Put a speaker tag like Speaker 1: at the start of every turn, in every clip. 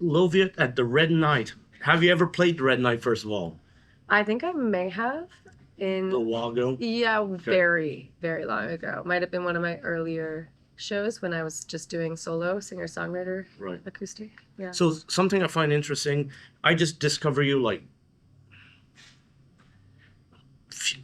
Speaker 1: Loviet at the Red Knight. Have you ever played the Red Knight, first of all?
Speaker 2: I think I may have
Speaker 1: A
Speaker 2: in,
Speaker 1: while ago?
Speaker 2: yeah,
Speaker 1: Okay.
Speaker 2: very, very long ago. Might have been one of my earlier shows when I was just doing solo singer-songwriter
Speaker 1: Right.
Speaker 2: acoustic. Yeah.
Speaker 1: So something I find interesting, I just discovered you like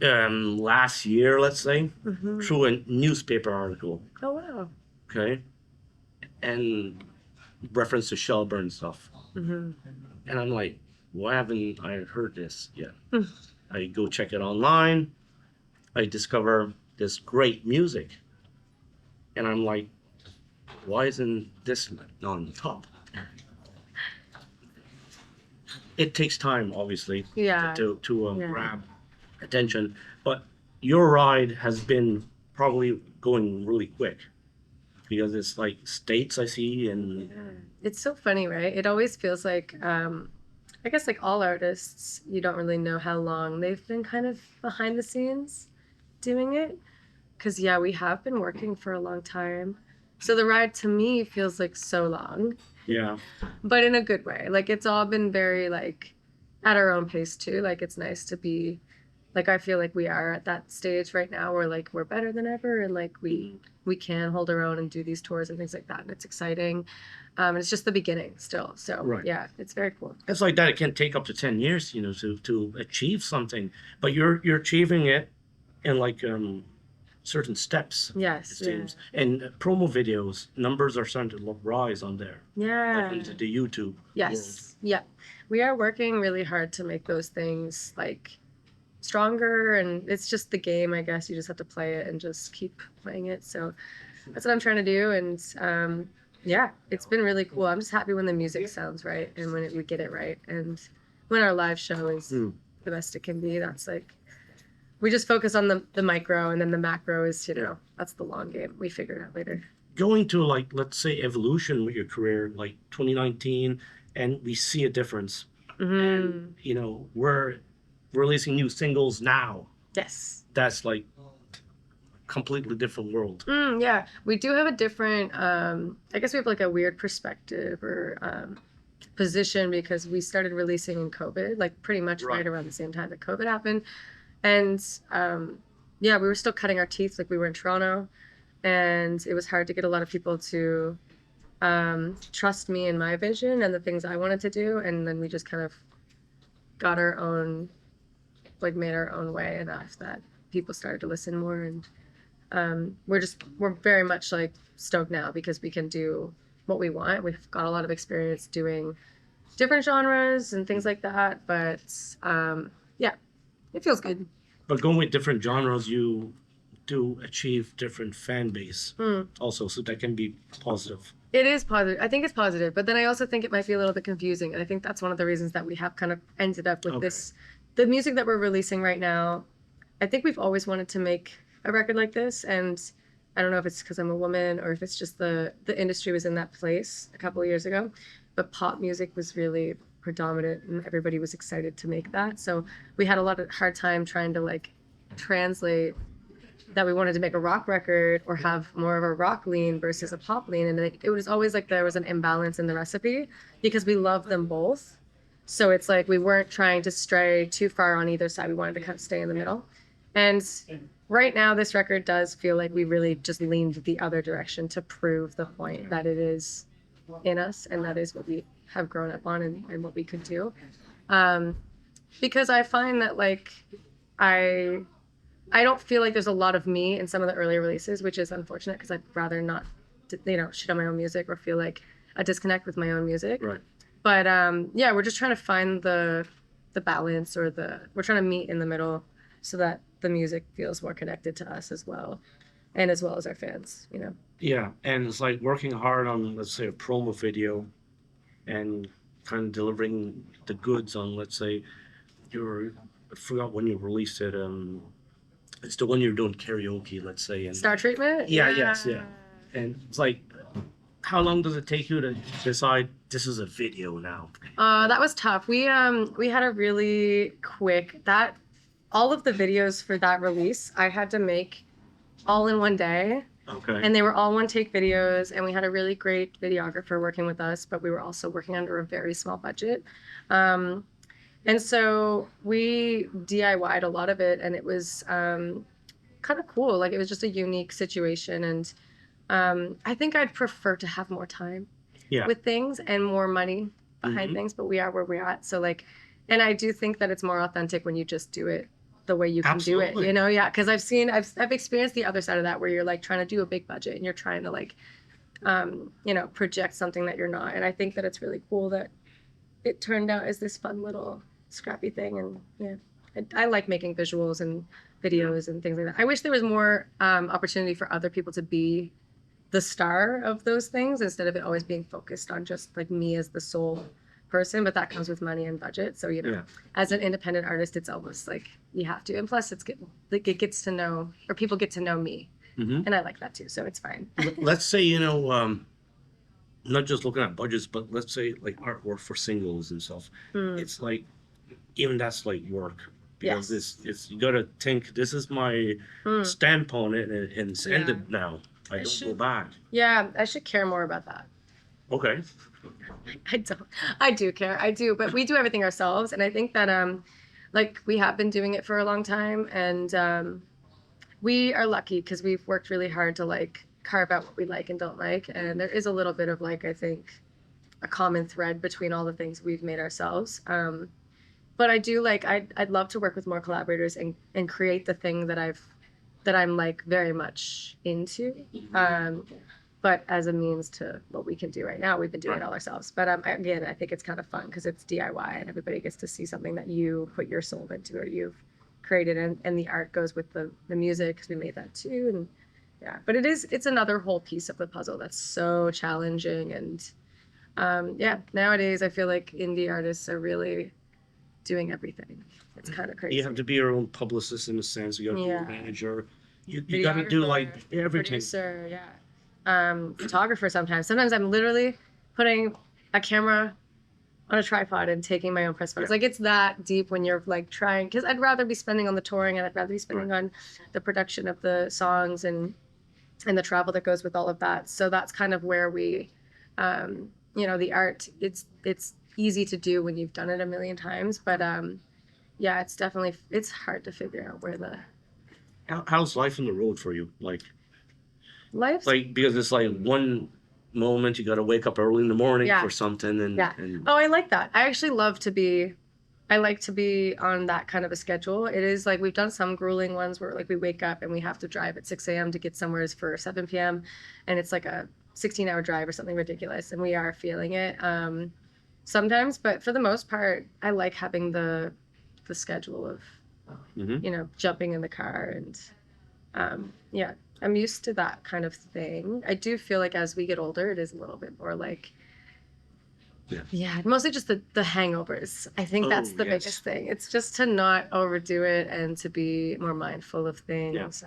Speaker 1: last year, let's say,
Speaker 2: Hmm.
Speaker 1: through a newspaper article.
Speaker 2: Oh, wow.
Speaker 1: Okay. And reference to Shelburne stuff.
Speaker 2: Hmm.
Speaker 1: And I'm like, why haven't I heard this yet? I go check it online. I discover this great music. And I'm like, why isn't this on top? It takes time, obviously,
Speaker 2: Yeah.
Speaker 1: to
Speaker 2: Yeah.
Speaker 1: grab attention. But your ride has been probably going really quick because it's like states I see and
Speaker 2: Yeah. It's so funny, right? It always feels like, I guess like all artists, you don't really know how long they've been kind of behind the scenes doing it. Because, yeah, we have been working for a long time. So the ride to me feels like so long,
Speaker 1: yeah,
Speaker 2: but in a good way. Like it's all been very like at our own pace too. Like it's nice to be like I feel like we are at that stage right now where like we're better than ever and like we can hold our own and do these tours and things like that. And it's exciting. And it's just the beginning still. So
Speaker 1: right.
Speaker 2: yeah, it's very cool.
Speaker 1: It's like that. It can take up to 10 years, to achieve something, but you're achieving it in like certain steps. It
Speaker 2: Yes. Yeah.
Speaker 1: seems, and promo videos numbers are starting to rise on there, like
Speaker 2: Yeah.
Speaker 1: into the YouTube world.
Speaker 2: Yes. Yeah. We are working really hard to make those things like stronger, and it's just the game, I guess. You just have to play it and just keep playing it. So that's what I'm trying to do. And yeah, it's been really cool. I'm just happy when the music sounds right and when we get it right. And when our live show is
Speaker 1: Hmm.
Speaker 2: the best it can be, that's like, we just focus on the micro and then the macro is, that's the long game. We figure it out later.
Speaker 1: Going to like, let's say, evolution with your career, like 2019, and we see a difference. And we're releasing new singles now.
Speaker 2: Yes.
Speaker 1: That's like completely different world.
Speaker 2: Yeah, we do have a different, I guess we have like a weird perspective or position because we started releasing in COVID, like pretty much right around the same time that COVID happened. And yeah, we were still cutting our teeth. Like we were in Toronto and it was hard to get a lot of people to trust me and my vision and the things I wanted to do. And then we just kind of got our own, like made our own way enough that people started to listen more. And we're very much like stoked now because we can do what we want. We've got a lot of experience doing different genres and things like that. But yeah, it feels good.
Speaker 1: But going with different genres, you do achieve different fan base also, so that can be positive.
Speaker 2: It is positive. I think it's positive, but then I also think it might be a little bit confusing. And I think that's one of the reasons that we have kind of ended up with this. The music that we're releasing right now, I think we've always wanted to make a record like this. And I don't know if it's because I'm a woman or if it's just the industry was in that place a couple of years ago. But pop music was really predominant and everybody was excited to make that. So we had a lot of hard time trying to like translate that we wanted to make a rock record or have more of a rock lean versus a pop lean. And it was always like there was an imbalance in the recipe because we love them both. So it's like we weren't trying to stray too far on either side. We wanted to kind of stay in the middle. And right now, this record does feel like we really just leaned the other direction to prove the point that it is in us and that is what we have grown up on and what we could do. Because I find that like I I don't feel like there's a lot of me in some of the earlier releases, which is unfortunate because I'd rather not, shit on my own music or feel like a disconnect with my own music.
Speaker 1: Right.
Speaker 2: But yeah, we're just trying to find the balance or we're trying to meet in the middle so that the music feels more connected to us as well, and as well as our fans.
Speaker 1: Yeah, and it's like working hard on, let's say, a promo video and kind of delivering the goods on, let's say, your, I forgot when you released it. It's the one you're doing karaoke, let's say. And
Speaker 2: Star Treatment?
Speaker 1: yeah, yes, yeah. And it's like, how long does it take you to decide this is a video now?
Speaker 2: That was tough. We had a really quick all of the videos for that release I had to make all in one day.
Speaker 1: Okay.
Speaker 2: And they were all one take videos, and we had a really great videographer working with us, but we were also working under a very small budget. And so we DIY'd a lot of it, and it was kind of cool. Like, it was just a unique situation. And I think I'd prefer to have more time
Speaker 1: Yeah.
Speaker 2: with things and more money behind things, but we are where we're at. So, like, and I do think that it's more authentic when you just do it the way you can do it,
Speaker 1: Absolutely.
Speaker 2: you know? Yeah. Cause I've experienced the other side of that where you're like trying to do a big budget and you're trying to like, you know, project something that you're not. And I think that it's really cool that it turned out as this fun little scrappy thing. And yeah, I like making visuals and videos and things like that. I wish there was more opportunity for other people to be the star of those things instead of it always being focused on just like me as the sole person, but that comes with money and budget. So, you know,
Speaker 1: Yeah.
Speaker 2: as an independent artist, it's almost like you have to. And plus like it gets to know, or people get to know me. And I like that too. So it's fine.
Speaker 1: Let's say, you know, not just looking at budgets, but let's say like artwork for singles and stuff. It's like, even that's like work. Because
Speaker 2: Yes.
Speaker 1: it's you gotta think, this is my stamp on it and send
Speaker 2: Yeah.
Speaker 1: it now. I don't go
Speaker 2: should-
Speaker 1: back.
Speaker 2: Yeah, I should care more about that.
Speaker 1: Okay.
Speaker 2: I don't. I do care. I do, but we do everything ourselves, and I think that like we have been doing it for a long time, and we are lucky because we've worked really hard to like carve out what we like and don't like, and there is a little bit of like I think a common thread between all the things we've made ourselves. But I do like I'd love to work with more collaborators and create the thing that I'm like very much into. But as a means to what we can do right now, we've been doing it all ourselves. But again, I think it's kind of fun because it's DIY and everybody gets to see something that you put your soul into or you've created, and the art goes with the music because we made that too. And yeah, but it's another whole piece of the puzzle that's so challenging. And yeah, nowadays I feel like indie artists are really doing everything. It's kind of crazy.
Speaker 1: You have to be your own publicist in a sense. You got to be a manager. You got to do like
Speaker 2: Videographer,
Speaker 1: everything.
Speaker 2: producer, yeah. Photographer sometimes. Sometimes I'm literally putting a camera on a tripod and taking my own press photos.
Speaker 1: Yeah.
Speaker 2: Like it's that deep when you're like trying, because I'd rather be spending on the touring and I'd rather be spending on the production of the songs and the travel that goes with all of that. So that's kind of where we, you know, the art. It's easy to do when you've done it a million times, but yeah, it's hard to figure out where the
Speaker 1: How's life on the road for you?
Speaker 2: life's
Speaker 1: Like because it's like one moment you got to wake up early in the morning
Speaker 2: Yeah.
Speaker 1: for something, and,
Speaker 2: Yeah.
Speaker 1: and
Speaker 2: Oh, I like that. I actually love to be. I like to be on that kind of a schedule. It is like we've done some grueling ones where like we wake up and we have to drive at 6 a.m. to get somewhere for 7 p.m. and it's like a 16-hour drive or something ridiculous, and we are feeling it sometimes. But for the most part, I like having the schedule of you know jumping in the car and yeah. I'm used to that kind of thing. I do feel like as we get older, it is a little bit more like, yeah, mostly just the hangovers. I think that's the
Speaker 1: yes.
Speaker 2: biggest thing. It's just to not overdo it and to be more mindful of things.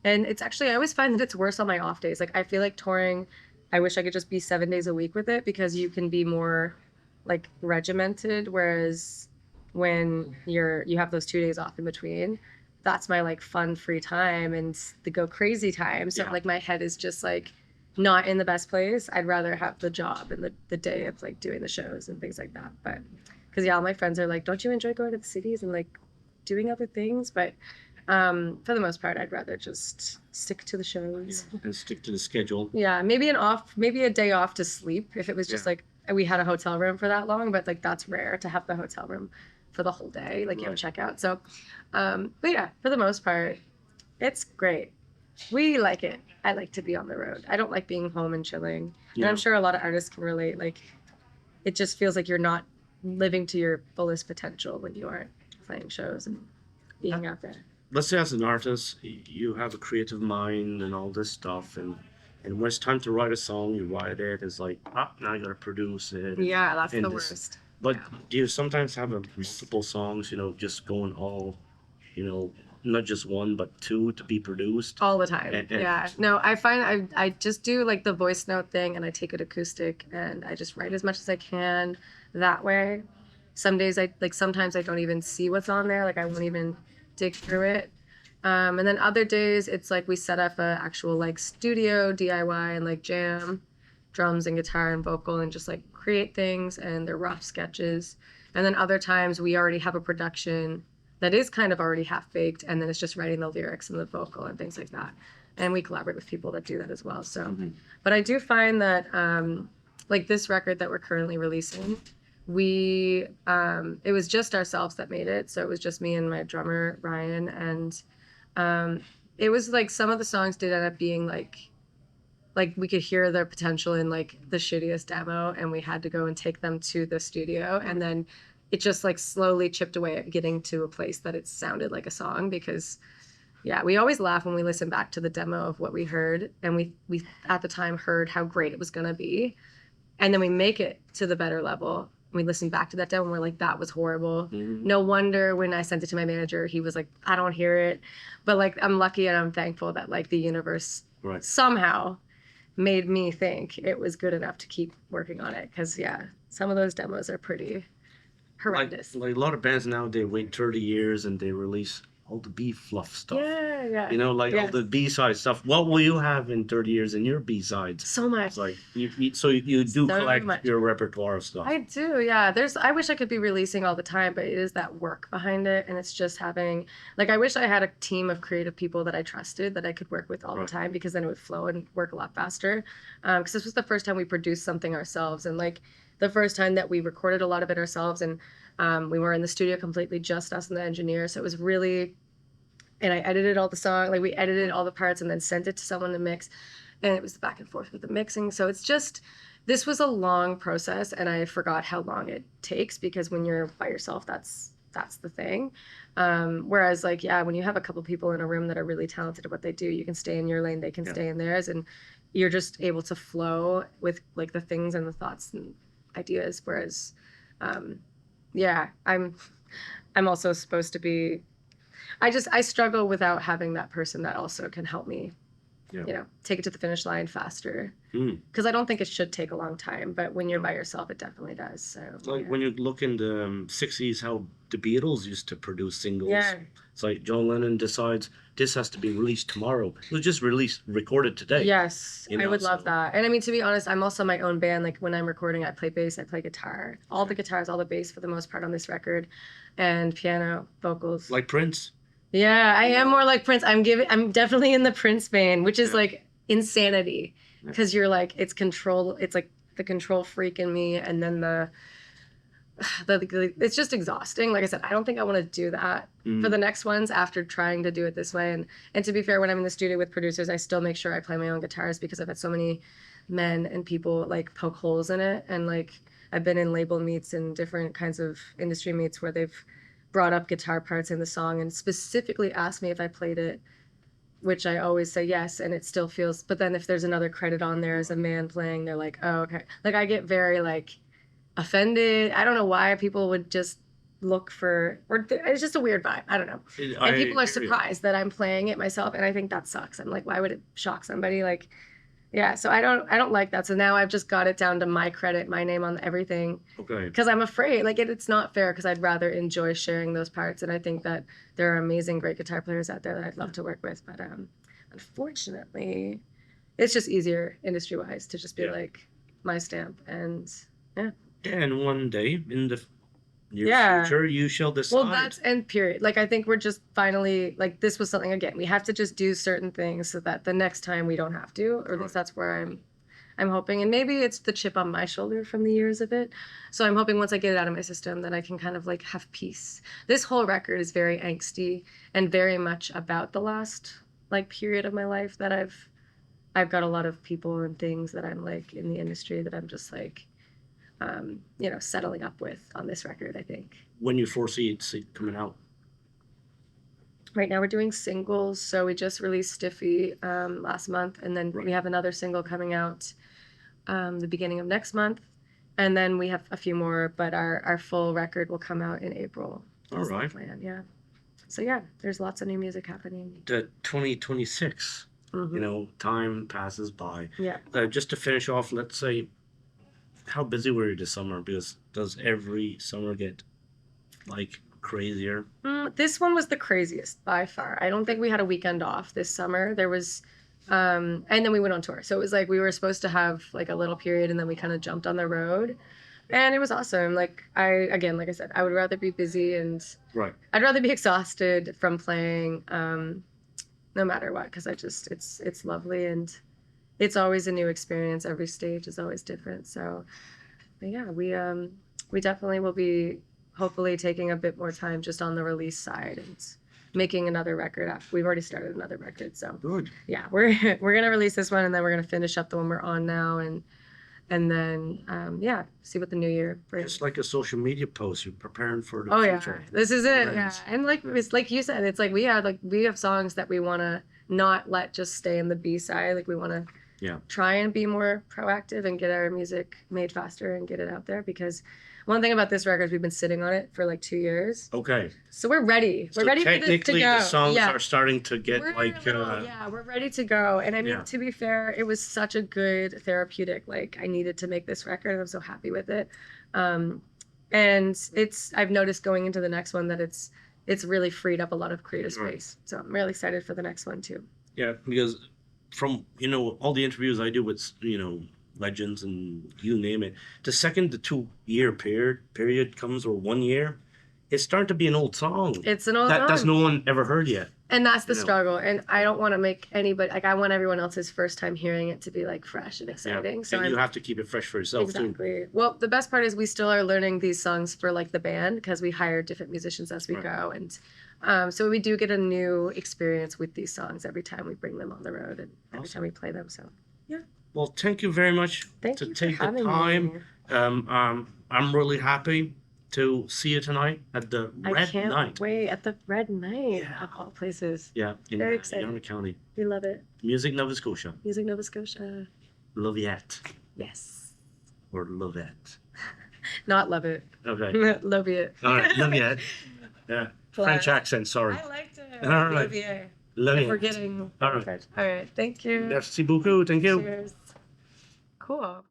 Speaker 2: And it's actually, I always find that it's worse on my off days. Like I feel like touring, I wish I could just be 7 days a week with it because you can be more like regimented. Whereas when you have those 2 days off in between, that's my like fun free time and the go crazy time. So like my head is just like not in the best place. I'd rather have the job and the day of like doing the shows and things like that. But because all my friends are like, don't you enjoy going to the cities and like doing other things? But for the most part, I'd rather just stick to the shows.
Speaker 1: and stick to the schedule.
Speaker 2: Yeah, maybe a day off to sleep if it was just like we had a hotel room for that long, but like that's rare to have the hotel room for the whole day, like you have checkout. So, but yeah, for the most part, it's great. We like it. I like to be on the road. I don't like being home and chilling. And I'm sure a lot of artists can relate. Like, it just feels like you're not living to your fullest potential when you aren't playing shows and being out there.
Speaker 1: Let's say as an artist, you have a creative mind and all this stuff, and when it's time to write a song, you write it. It's like, now you gotta produce it.
Speaker 2: Yeah, that's
Speaker 1: and
Speaker 2: the
Speaker 1: this-
Speaker 2: worst.
Speaker 1: But do you sometimes have multiple songs, just going all, not just one, but two to be produced?
Speaker 2: All the time.
Speaker 1: And-
Speaker 2: Yeah. No, I find I just do like the voice note thing and I take it acoustic and I just write as much as I can that way. Some days sometimes I don't even see what's on there. Like I won't even dig through it. And then other days it's like we set up a actual like studio DIY and like jam drums and guitar and vocal and just like create things, and they're rough sketches. And then other times we already have a production that is kind of already half baked, and then it's just writing the lyrics and the vocal and things like that. And we collaborate with people that do that as well. So, but I do find that like this record that we're currently releasing, we it was just ourselves that made it. So it was just me and my drummer Ryan, and it was like some of the songs did end up being like we could hear their potential in like the shittiest demo, and we had to go and take them to the studio, and then it just like slowly chipped away at getting to a place that it sounded like a song. Because yeah, we always laugh when we listen back to the demo of what we heard, and we at the time heard how great it was going to be, and then we make it to the better level. We listen back to that demo and we're like, that was horrible. No wonder when I sent it to my manager, he was like, I don't hear it. But like, I'm lucky and I'm thankful that like the universe somehow made me think it was good enough to keep working on it. Because yeah, some of those demos are pretty horrendous.
Speaker 1: Like a lot of bands now, they wait 30 years and they release all the B fluff stuff.
Speaker 2: Yeah.
Speaker 1: You know, like all the B-side stuff. What will you have in 30 years in your B-sides?
Speaker 2: So much.
Speaker 1: It's like you do collect your repertoire of stuff.
Speaker 2: I do, yeah. I wish I could be releasing all the time, but it is that work behind it, and it's just having like I wish I had a team of creative people that I trusted that I could work with all the time, because then it would flow and work a lot faster. Because this was the first time we produced something ourselves, and like the first time that we recorded a lot of it ourselves, and we were in the studio completely just us and the engineer. So it was really, and I edited all the song, like we edited all the parts and then sent it to someone to mix, and it was the back and forth with the mixing. So it's just, this was a long process, and I forgot how long it takes, because when you're by yourself, that's the thing. Whereas like, yeah, when you have a couple people in a room that are really talented at what they do, you can stay in your lane, they can stay in theirs, and you're just able to flow with like the things and the thoughts and ideas. Whereas, yeah, I'm also supposed to be, I struggle without having that person that also can help me, you know, take it to the finish line faster. Because I don't think it should take a long time, but when you're by yourself, it definitely does. So
Speaker 1: like when you look in the 60s, how the Beatles used to produce singles. It's like John Lennon decides this has to be released tomorrow. It was just recorded today.
Speaker 2: Yes, I would love that. And I mean, to be honest, I'm also my own band. Like when I'm recording, I play bass, I play guitar. All the guitars, all the bass for the most part on this record, and piano, vocals.
Speaker 1: Like Prince.
Speaker 2: Yeah, I am more like Prince. I'm definitely in the Prince vein, which is like insanity, because you're like, it's control. It's like the control freak in me, and then the it's just exhausting. Like I said, I don't think I want to do that for the next ones after trying to do it this way. And to be fair, when I'm in the studio with producers, I still make sure I play my own guitars, because I've had so many men and people like poke holes in it. And like I've been in label meets and different kinds of industry meets where they've brought up guitar parts in the song and specifically asked me if I played it, which I always say yes, and it still feels, but then if there's another credit on there as a man playing, they're like, oh, okay. Like I get very like offended. I don't know why people would just look for, or it's just a weird vibe. I don't know. And people are surprised that I'm playing it myself, and I think that sucks. I'm like, why would it shock somebody? Like, yeah, so I don't like that. So now I've just got it down to my credit, my name on everything.
Speaker 1: Okay.
Speaker 2: Because I'm afraid, like it's not fair, because I'd rather enjoy sharing those parts, and I think that there are amazing, great guitar players out there that I'd love to work with. But unfortunately, it's just easier industry-wise to just be like my stamp, and yeah.
Speaker 1: And one day in the near future, you shall decide.
Speaker 2: Well, that's end period. Like I think we're just finally like, this was something, again, we have to just do certain things so that the next time we don't have to, or at least that's where I'm hoping. And maybe it's the chip on my shoulder from the years of it. So I'm hoping once I get it out of my system that I can kind of like have peace. This whole record is very angsty and very much about the last like period of my life that I've got a lot of people and things that I'm like in the industry that I'm just like, you know, settling up with on this record, I think.
Speaker 1: When you foresee it coming out?
Speaker 2: Right now we're doing singles. So we just released Stiffy last month, and then we have another single coming out the beginning of next month. And then we have a few more, but our full record will come out in April.
Speaker 1: All right.
Speaker 2: The plan, yeah. So yeah, there's lots of new music happening.
Speaker 1: The 2026, you know, time passes by.
Speaker 2: Yeah.
Speaker 1: Just to finish off, let's say, how busy were you this summer? Because does every summer get like crazier?
Speaker 2: This one was the craziest by far. I don't think we had a weekend off this summer. There was, and then we went on tour. So it was like we were supposed to have like a little period, and then we kind of jumped on the road, and it was awesome. Like like I said, I would rather be busy and
Speaker 1: Right.
Speaker 2: I'd rather be exhausted from playing, no matter what, because it's lovely and it's always a new experience. Every stage is always different. So, but yeah, we definitely will be hopefully taking a bit more time just on the release side and making another record. We've already started another record, so
Speaker 1: Good.
Speaker 2: yeah, we're gonna release this one and then we're gonna finish up the one we're on now and then yeah, see what the new year brings.
Speaker 1: It's like a social media post. You're preparing for the
Speaker 2: Oh
Speaker 1: future.
Speaker 2: yeah, this is it.
Speaker 1: Right.
Speaker 2: Yeah, and like it's like you said, it's like we have songs that we want to not let just stay in the B side. Like we want to try and be more proactive and get our music made faster and get it out there. Because one thing about this record is we've been sitting on it for like 2 years.
Speaker 1: Okay.
Speaker 2: So we're ready. We're
Speaker 1: So
Speaker 2: ready for this to
Speaker 1: technically,
Speaker 2: go.
Speaker 1: the songs
Speaker 2: Yeah.
Speaker 1: are starting to get
Speaker 2: We're ready to go. And I mean, to be fair, it was such a good therapeutic. Like I needed to make this record. I'm so happy with it. And I've noticed going into the next one that it's really freed up a lot of creative space. So I'm really excited for the next one too.
Speaker 1: Yeah, because from all the interviews I do with legends and you name it, the second the 2 year period comes, or 1 year, it's starting to be an old song.
Speaker 2: It's an old song
Speaker 1: that's no one ever heard yet.
Speaker 2: And that's the struggle. And I don't want to make anybody I want everyone else's first time hearing it to be like fresh and exciting.
Speaker 1: Yeah.
Speaker 2: So
Speaker 1: and you have to keep it fresh for yourself too.
Speaker 2: Exactly. Well, the best part is we still are learning these songs for like the band because we hire different musicians as we go, and so we do get a new experience with these songs every time we bring them on the road and every time we play them. So yeah.
Speaker 1: Well, thank you very much
Speaker 2: Thank
Speaker 1: to
Speaker 2: you
Speaker 1: take
Speaker 2: for
Speaker 1: the
Speaker 2: having me.
Speaker 1: time. I'm really happy to see you tonight at the
Speaker 2: I
Speaker 1: Red
Speaker 2: can't
Speaker 1: Night.
Speaker 2: wait at the Red Night of all places.
Speaker 1: Yeah, in
Speaker 2: Very excited.
Speaker 1: Yarmouth County.
Speaker 2: We love it.
Speaker 1: Music Nova Scotia.
Speaker 2: Music Nova Scotia.
Speaker 1: Loviet.
Speaker 2: Yes.
Speaker 1: Or Loviet.
Speaker 2: Not love it.
Speaker 1: Okay.
Speaker 2: Loviet.
Speaker 1: All right, Loviet. Yeah. French accent, sorry.
Speaker 2: I liked it.
Speaker 1: All right.
Speaker 2: Loviet.
Speaker 1: Loviet.
Speaker 2: We're getting
Speaker 1: All right.
Speaker 2: All right. Thank you.
Speaker 1: Merci beaucoup. Thank you.
Speaker 2: Cheers. Cool.